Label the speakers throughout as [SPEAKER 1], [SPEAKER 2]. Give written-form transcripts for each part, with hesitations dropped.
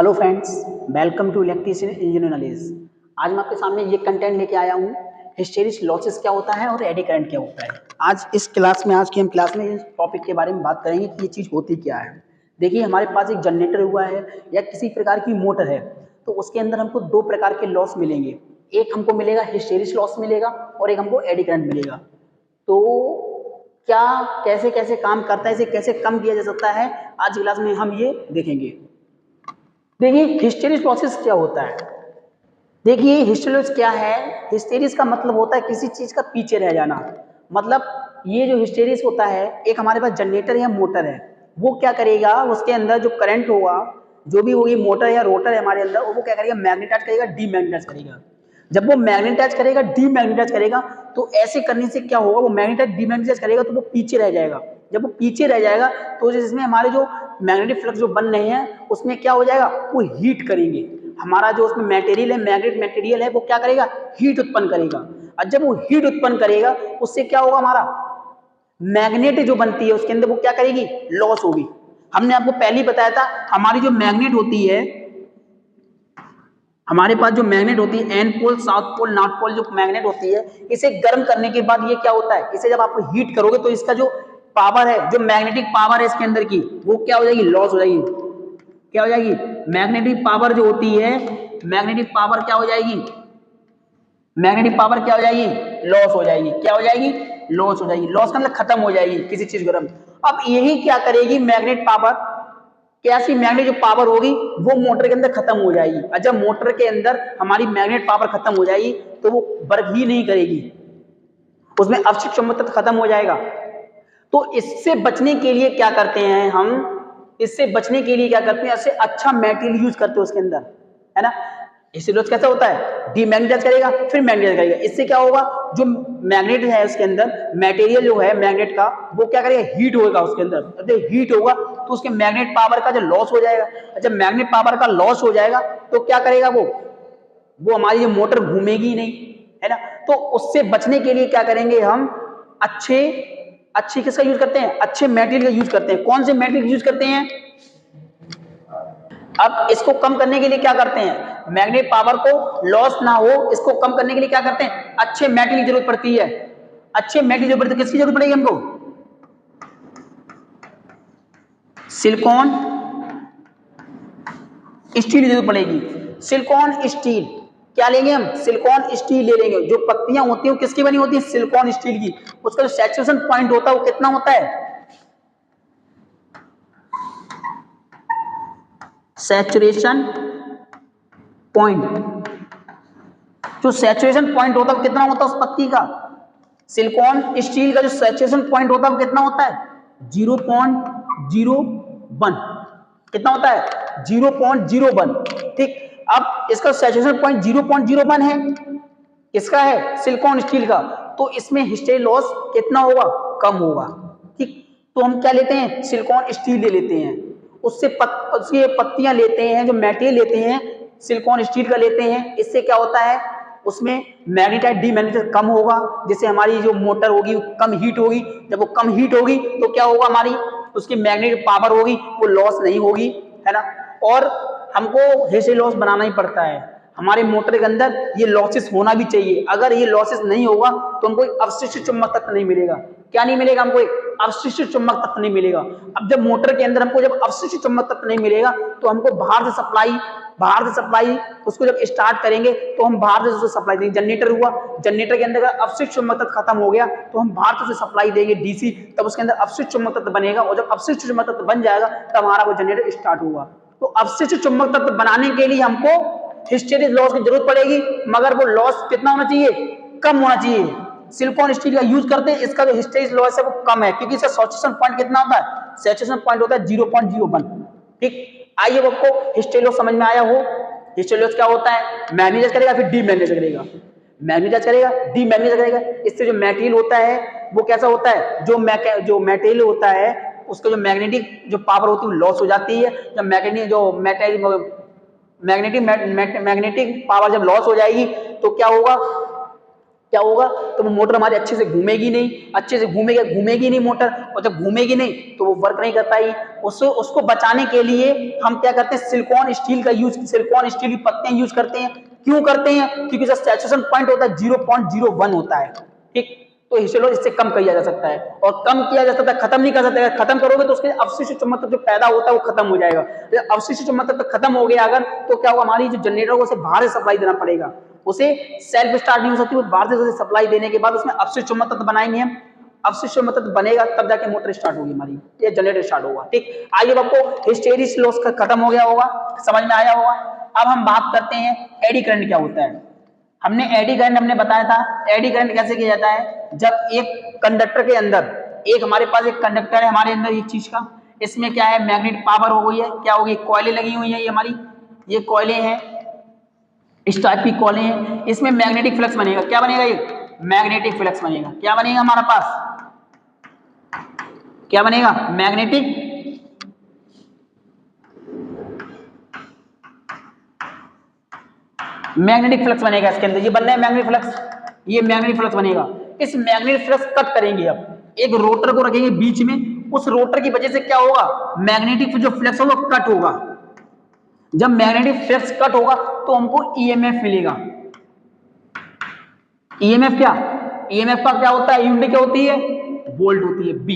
[SPEAKER 1] Hello friends, welcome to electricity engineer knowledge. आज मैं आपके सामने ये कंटेंट लेके आया हूँ, हिस्टेरिस लॉसेस क्या होता है और एडी करंट क्या होता है। आज की हम क्लास में इस टॉपिक के बारे में बात करेंगे कि ये चीज़ होती क्या है। देखिए, हमारे पास एक जनरेटर हुआ है या किसी प्रकार की मोटर है, तो उसके अंदर हमको दो प्रकार के लॉस मिलेंगे। एक हमको मिलेगा हिस्टेरिस लॉस मिलेगा और एक हमको एडी करंट मिलेगा। तो क्या कैसे कैसे काम करता है, इसे कैसे कम किया जा सकता है, आज की क्लास में हम ये देखेंगे। देखिए, हिस्टेरिस लॉसेस क्या होता है। देखिए, हिस्टेरिस क्या है। हिस्टेरिस का मतलब होता है किसी चीज का पीछे रह जाना। मतलब ये जो हिस्टेरिस होता है, एक हमारे पास जनरेटर या मोटर है, वो क्या करेगा, उसके अंदर जो करंट होगा, जो भी होगी मोटर या रोटर है हमारे अंदर, वो क्या करेगा, मैग्नेटाइज करेगा, डीमैग्नेटाइज करेगा। जब वो मैग्नेटाइज करेगा, डीमैग्नेटाइज करेगा, तो ऐसे करने से क्या होगा, वो मैग्नेटाइज डीमैग्नेटाइज करेगा तो वो पीछे रह जाएगा। जब वो पीछे रह जाएगा तो जिसमें हमारे जो मैग्नेटिक फ्लक्स जो बन रहे हैं, उसमें क्या हो जाएगा, वो हीट करेंगे। हमारा जो उसमें मटेरियल है, मैग्नेट मटेरियल है, वो क्या करेगा, हीट उत्पन्न करेगा। और जब वो हीट उत्पन्न करेगा, उससे क्या होगा, हमारा मैग्नेट जो बनती है उसके अंदर वो क्या करेगी, लॉस होगी। हमने आपको पहले ही बताया था, हमारी जो मैग्नेट होती है, हमारे पास जो मैग्नेट होती है, N pole, south pole, north pole जो मैग्नेट होती है, इसे गर्म करने के बाद ये क्या होता है, इसे जब आप हीट करोगे तो इसका जो पावर है, जो मैग्नेटिक पावर है इसके अंदर की, वो क्या हो जाएगी, लॉस हो जाएगी। क्या हो जाएगी, मैग्नेटिक पावर जो होती है, मैग्नेटिक पावर क्या हो जाएगी, मैग्नेटिक पावर क्या हो जाएगी, लॉस हो जाएगी। क्या हो जाएगी, लॉस हो जाएगी। लॉस का मतलब खत्म हो जाएगी किसी चीज गर्म। अब यही क्या करेगी, मैग्नेट पावर, कैसी मैग्नेट जो पावर होगी वो मोटर के अंदर खत्म हो जाएगी। और जब मोटर के अंदर हमारी मैग्नेट पावर खत्म हो जाएगी तो वो वर्क ही नहीं करेगी, उसमें अवशिष्ट चुंबक तत्व खत्म हो जाएगा। तो इससे बचने के लिए क्या करते हैं हम, इससे बचने के लिए क्या करते हैं, इससे अच्छा मेटेरियल यूज करते हैं उसके अंदर, है ना। इससे लॉस कैसा होता है, डीमैग्नेटाइज करेगा फिर मैग्नेटाइज करेगा। इससे क्या होगा, जो मैग्नेट है उसके अंदर मटेरियल जो है मैग्नेट का, वो क्या करेगा, हीट होगा उसके अंदर। जब हीट होगा तो उसके मैग्नेट पावर का जो लॉस हो जाएगा। जब मैग्नेट पावर का लॉस हो जाएगा तो क्या करेगा, वो हमारी जो मोटर घूमेगी नहीं, है ना। तो उससे बचने के लिए क्या करेंगे हम, अच्छे अच्छे किसका यूज करते हैं, अच्छे मेटेरियल का यूज करते हैं। कौन से मेटेरियल यूज करते हैं, अब इसको कम करने के लिए क्या करते हैं, मैग्नेट पावर को लॉस ना हो, इसको कम करने के लिए क्या करते हैं, अच्छे मेटल की जरूरत पड़ती है। अच्छे मेटल की जरूरत पड़ती है, किसकी जरूरत पड़ेगी हमको, सिलिकॉन स्टील की जरूरत पड़ेगी। सिलिकॉन स्टील क्या लेंगे हम, सिलिकॉन स्टील ले लेंगे। जो पत्तियां होती हैं वो किसकी बनी होती है, सिलिकॉन स्टील की। उसका जो सैचुरेशन पॉइंट होता है वो कितना होता है, सैचुरेशन पॉइंट, जो सैचुरेशन पॉइंट होता है कितना होता है उस पत्ती का, सिलिकॉन स्टील का जो सैचुरेशन पॉइंट होता है वो कितना होता है, 0.01। कितना होता है, 0.01। ठीक, अब इसका सैचुरेशन पॉइंट 0.01 है, किसका है, सिलिकॉन स्टील का। तो इसमें हिस्टेरिस लॉस कितना होगा, कम होगा। ठीक, तो हम क्या लेते हैं, सिलिकॉन स्टील ले लेते हैं। उससे उसकी पत्तियां लेते हैं, जो मेटेरियल लेते हैं सिलिकॉन स्टील का लेते हैं। इससे क्या होता है, उसमें मैग्नेटाइज डीमैग्नेटाइज कम होगा, जिससे हमारी जो मोटर होगी कम हीट होगी। जब वो कम हीट होगी तो क्या होगा, हमारी उसकी मैग्नेटिक पावर होगी वो लॉस नहीं होगी, है ना। और हमको हिस्टेरिस लॉस बनाना ही पड़ता है, हमारे मोटर के अंदर ये लॉसेस होना भी चाहिए। अगर ये लॉसेस नहीं होगा तो हमको एक अवशिष्ट चुंबक तत्व नहीं मिलेगा। क्या नहीं मिलेगा, हमको एक अवशिष्ट चुंबक तत्व नहीं मिलेगा। अब जब मोटर के अंदर हमको जब अवशिष्ट चुंबक तत्व नहीं मिलेगा तो हमको बाहर से सप्लाई उसको जब स्टार्ट करेंगे तो हम बाहर से सप्लाई देंगे। जनरेटर हुआ, जनरेटर के अंदर अवशिष्ट चुंबक तत्व खत्म हो गया तो हम बाहर से सप्लाई देंगे डीसी, तब उसके अंदर अवशिष्ट चुंबक तत्व बनेगा। और जब अवशिष्ट चुंबक तत्व बन जाएगा तब हमारा वो जनरेटर स्टार्ट होगा। तो अवशिष्ट चुंबक तत्व बनाने के लिए हमको हिस्टेरिस लॉस की जरूरत पड़ेगी, मगर वो लॉस कितना होना चाहिए, कम होना चाहिए। सिलिकॉन स्टील का यूज करते हैं, इसका जो हिस्टेरिस लॉस है वो कम है, क्योंकि इसका सैचुरेशन पॉइंट कितना होता है, सैचुरेशन पॉइंट होता है 0.01। ठीक, आइए आपको हिस्टेरिस लॉस समझ में आया हो। हिस्टेरिस लॉस क्या होता है, मैग्नेटाइज करेगा फिर डीमैग्नेटाइज करेगा, मैग्नेटाइज करेगा डीमैग्नेटाइज करेगा। इससे जो मैटेरियल होता है वो कैसा होता है, जो मैटेरियल होता है उसका जो मैग्नेटिक जो पावर होती है वो लॉस हो जाती है। जब मैग्नेटिक पावर जब लॉस हो जाएगी तो क्या होगा, क्या होगा, तो वो मोटर हमारी अच्छे से घूमेगी नहीं, अच्छे से घूमेगी नहीं मोटर, और जब घूमेगी नहीं तो वो वर्क नहीं कर पाएगी। उसको बचाने के लिए हम क्या करते हैं, सिलिकॉन स्टील का यूज, सिलिकॉन स्टील की पत्तियां यूज करते हैं। क्यों करते हैं, क्योंकि जो सैचुरेशन पॉइंट होता है 0.01 होता है, ठीक। तो हिस्टेरेसिस इससे कम किया जा सकता है, और कम किया जा सकता है, खत्म नहीं कर सकते। अगर खत्म करोगे तो उसके अवशिष्ट चुंबकत्व जो पैदा होता है वो खत्म हो जाएगा। अवशिष्ट चुंबकत्व खत्म हो गया अगर, तो क्या होगा, हमारी जो जनरेटर को उसे बाहर से सप्लाई देना पड़ेगा, उसे सेल्फ स्टार्ट नहीं हो सकती, वो बाहर से उसे सप्लाई देने के बाद उसमें अवशिष्ट चुंबकत्व बनाएंगे हम, अवशिष्ट चुंबकत्व बनेगा तब जाके मोटर स्टार्ट होगी हमारी, ये जनरेटर स्टार्ट होगा, ठीक। आइए आपको हिस्टेरिस लॉस खत्म हो गया होगा, समझ में आया होगा। अब हम बात करते हैं एडी करंट क्या होता है। हमने एडी करंट हमने बताया था, एडी करंट कैसे किया जाता है, जब एक कंडक्टर के अंदर, एक हमारे पास एक कंडक्टर है हमारे अंदर एक चीज का, इसमें क्या है, मैग्नेटिक पावर हो गई है, क्या होगी, कॉइलें लगी हुई है, ये हमारी ये कॉइलें हैं, इस टाइप की कॉइलें हैं, इसमें मैग्नेटिक फ्लक्स बनेगा, क्या बनेगा, ये मैग्नेटिक फ्लक्स बनेगा, क्या बनेगा हमारा पास, क्या बनेगा, मैग्नेटिक फ्लक्स बनेगा इसके अंदर, ये बन रहा है मैग्नेटिक फ्लक्स, ये मैग्नेटिक फ्लक्स बनेगा। इस मैग्नेटिक फ्लक्स कट करेंगे, अब एक रोटर को रखेंगे बीच में, उस रोटर की वजह से क्या होगा, मैग्नेटिक जो फ्लक्स होगा वो कट होगा। जब मैग्नेटिक फ्लक्स कट होगा तो हमको ईएमएफ मिलेगा। ईएमएफ क्या, ईएमएफ का क्या होता है, यूनिट क्या होती है, वोल्ट होती है, बी,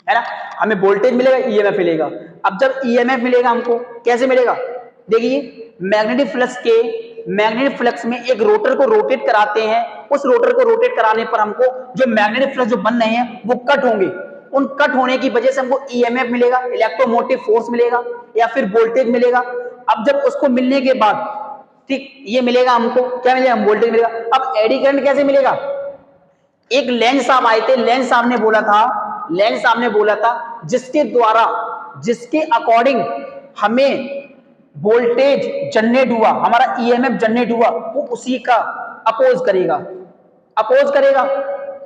[SPEAKER 1] है ना। हमें वोल्टेज मिलेगा, ईएमएफ मिलेगा। अब जब ईएमएफ मिलेगा हमको, कैसे मिलेगा, देखिए मैग्नेटिक फ्लक्स में एक रोटर को रोटेट कराते हैं, उस रोटर को रोटेट कराने पर हमको जो मैग्नेटिक फ्लक्स जो बन रहे हैं वो कट होंगे, उन कट होने की वजह से हमको ईएमएफ मिलेगा, इलेक्ट्रोमोटिव फोर्स मिलेगा, या फिर वोल्टेज मिलेगा। अब जब उसको मिलने के बाद, ठीक, ये मिलेगा हमको, क्या मिलेगा, वोल्टेज मिलेगा। अब एडी करंट कैसे मिलेगा, एक लेंज साहब आए थे, लेंज साहब ने बोला था जिसके द्वारा, जिसके अकॉर्डिंग हमें वोल्टेज जनरेट हुआ, हमारा ईएमएफ जनरेट हुआ, वो उसी का अपोज करेगा,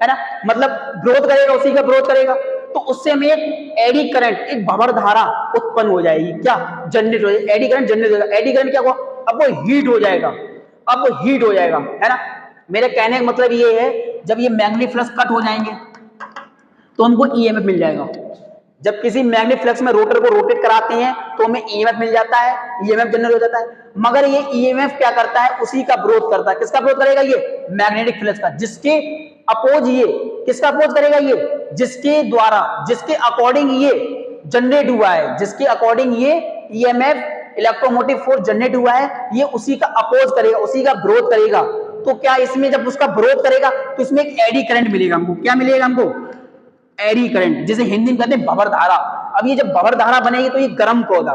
[SPEAKER 1] है ना, मतलब विरोध करेगा, उसी का विरोध करेगा। तो उससे हमें एक एडी करंट, एक भंवर धारा उत्पन्न हो जाएगी, क्या, जनरेट हो जाएगी, एडी करंट जनरेट होगा। एडी करंट क्या हुआ, अब वो हीट हो जाएगा, है ना। मेरे कहने का मतलब ये है, जब ये मैग्नेटिक फ्लक्स कट हो जाएंगे तो हमको ईएमएफ मिल जाएगा। जब किसी मैग्नेटिक फ्लक्स में रोटर को रोटेट कराते हैं तो हमें ईएमएफ मिल जाता है, ईएमएफ जनरेट हो जाता है। मगर ये ईएमएफ क्या करता है, उसी का विरोध करता है। किसका विरोध करेगा, ये मैग्नेटिक फ्लक्स का, जिसके अपोज ये, किसका अपोज करेगा, ये जिसके द्वारा, जिसके अकॉर्डिंग ये जनरेट हुआ है, जिसके अकॉर्डिंग ये ईएमएफ इलेक्ट्रोमोटिव फोर्स जनरेट हुआ है, ये उसी का अपोज करेगा, उसी का विरोध करेगा। तो क्या इसमें जब उसका विरोध करेगा तो इसमें एक एडी करंट मिलेगा हमको, क्या मिलेगा हमको, एडी करंट, जिसे हिंदी में कहते हैं भंवर धारा। अब ये जब भंवर धारा बनेगी तो ये गर्म पौधा,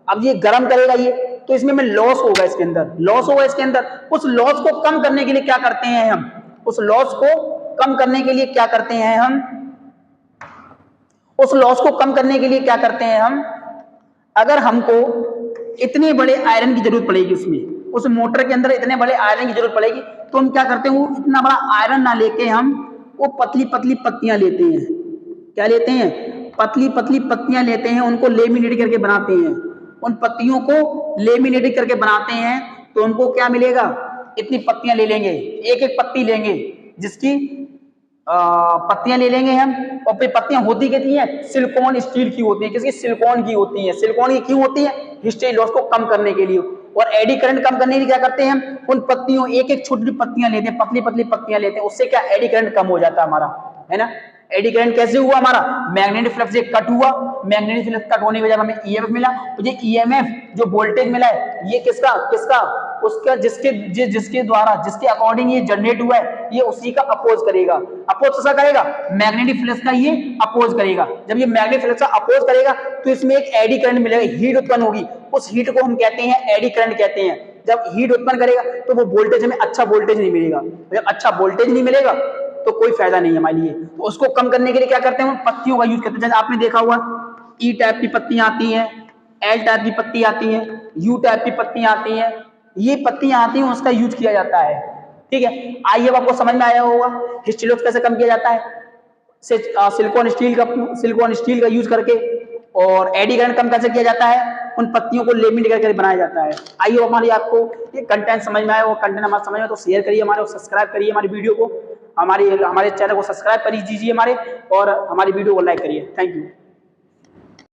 [SPEAKER 1] अब ये गर्म करेगा ये, तो इसमें लॉस होगा, इसके अंदर उस लॉस को कम करने के लिए क्या करते हैं हम, उस लॉस को कम करने के लिए क्या करते हैं हम, अगर हमको इतने बड़े आयरन की जरूरत पड़ेगी, उसमें उस मोटर के अंदर इतने बड़े आयरन की जरूरत पड़ेगी, तो हम क्या करते हैं, वो इतना बड़ा आयरन ना लेके हम वो पतली पतली पत्तियां लेते हैं, क्या लेते हैं, पतली पतली पत्तियां लेते हैं, उनको लेमिनेट करके बनाते हैं, उन पत्तियों को लेमिनेट करके बनाते हैं, तो उनको क्या मिलेगा, इतनी पत्तियां ले लेंगे, एक एक पत्ती लेंगे, जिसकी पत्तियां ले लेंगे हम, और फिर पत्तियां होती कितनी है, सिलिकॉन स्टील की होती है, किसकी, सिलिकॉन की होती है। सिलिकॉन की क्यों होती है, हिस्टेरिक लॉस को कम करने के लिए। और एडी करंट कम करने के लिए क्या करते हैं हम, उन पत्तियों, एक एक छोटी पत्तियां लेते हैं, पतली पतली पत्तियां लेते हैं, उससे क्या एडी करंट कम हो जाता है हमारा, है ना। एडी करंट कैसे हुआ हमारा, मैग्नेटिक फ्लक्स कट हुआ, मैग्नेटिक फ्लक्स कट होने की वजह हमें ईएमएफ मिला, तो ये ईएमएफ जो वोल्टेज मिला है, ये किसका, उसका, जिसके द्वारा, जिसके अकॉर्डिंग ये जनरेट हुआ है, ये उसी का अपोज करेगा। अपोज कैसा करेगा, मैग्नेटिक फ्लक्स का ये अपोज करेगा। जब ये मैग्नेटिक फ्लक्स का अपोज करेगा तो इसमें एक एडी करंट मिलेगा, हीट उत्पन्न होगी, उस हीट को हम कहते हैं एडी करंट कहते हैं। जब हीट उत्पन्न करेगा तो वो वोल्टेज हमें अच्छा वोल्टेज नहीं मिलेगा, जब अच्छा वोल्टेज नहीं मिलेगा तो कोई फायदा नहीं है हमारे लिए। तो उसको कम करने के लिए क्या करते हैं, पत्तियों का यूज करते हैं। जैसे आपने देखा हुआ ई टाइप की पत्तियां आती हैं, एल टाइप की पत्ती आती है, यू टाइप की पत्तियां आती हैं, ये पत्तियां आती हैं, उसका यूज किया जाता है, ठीक है। आइए अब आपको समझ में आया होगा हिस्टेरिक लॉस कैसे कम किया जाता है, सिलिकॉन स्टील का यूज करके। और एडी करंट कम कैसे किया जाता है, उन पत्तियों को लेमिनेट करके बनाया जाता है। आइए हमारी आपको ये कंटेंट समझ में आया, वो कंटेंट हमारा समझ में तो शेयर करिए हमारे और सब्सक्राइब करिए हमारी वीडियो को, हमारे चैनल को सब्सक्राइब कर दीजिए हमारे, और हमारी वीडियो को लाइक करिए। Thank you.